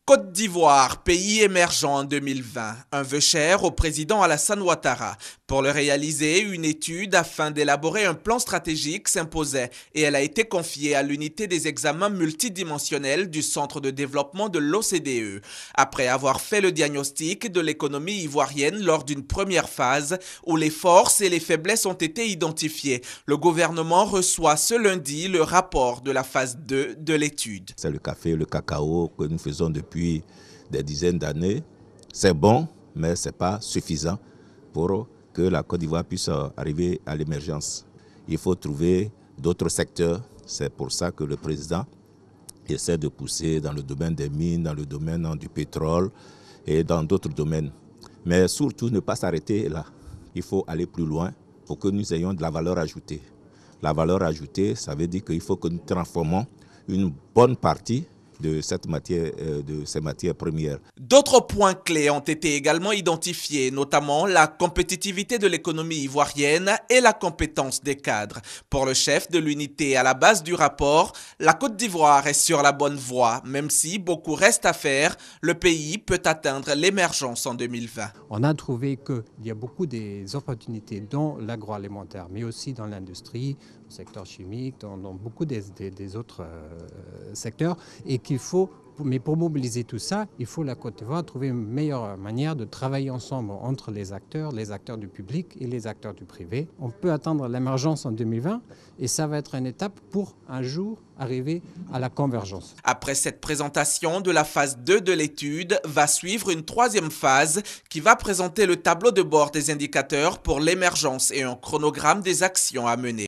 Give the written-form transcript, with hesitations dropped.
Côte d'Ivoire, pays émergent en 2020, un vœu cher au président Alassane Ouattara. Pour le réaliser, une étude afin d'élaborer un plan stratégique s'imposait et elle a été confiée à l'unité des examens multidimensionnels du Centre de développement de l'OCDE. Après avoir fait le diagnostic de l'économie ivoirienne lors d'une première phase où les forces et les faiblesses ont été identifiées, le gouvernement reçoit ce lundi le rapport de la phase 2 de l'étude. C'est le café et le cacao que nous faisons depuis des dizaines d'années. C'est bon, mais ce n'est pas suffisant pour que la Côte d'Ivoire puisse arriver à l'émergence. Il faut trouver d'autres secteurs. C'est pour ça que le président essaie de pousser dans le domaine des mines, dans le domaine du pétrole et dans d'autres domaines. Mais surtout, ne pas s'arrêter là. Il faut aller plus loin pour que nous ayons de la valeur ajoutée. La valeur ajoutée, ça veut dire qu'il faut que nous transformons une bonne partie de ces matières premières. D'autres points clés ont été également identifiés, notamment la compétitivité de l'économie ivoirienne et la compétence des cadres. Pour le chef de l'unité à la base du rapport, la Côte d'Ivoire est sur la bonne voie. Même si beaucoup reste à faire, le pays peut atteindre l'émergence en 2020. On a trouvé qu'il y a beaucoup des opportunités dans l'agroalimentaire, mais aussi dans l'industrie, le secteur chimique, dans beaucoup des autres secteurs, et mais pour mobiliser tout ça, il faut la Côte d'Ivoire trouver une meilleure manière de travailler ensemble entre les acteurs du public et les acteurs du privé. On peut atteindre l'émergence en 2020 et ça va être une étape pour un jour arriver à la convergence. Après cette présentation de la phase 2 de l'étude, va suivre une troisième phase qui va présenter le tableau de bord des indicateurs pour l'émergence et un chronogramme des actions à mener.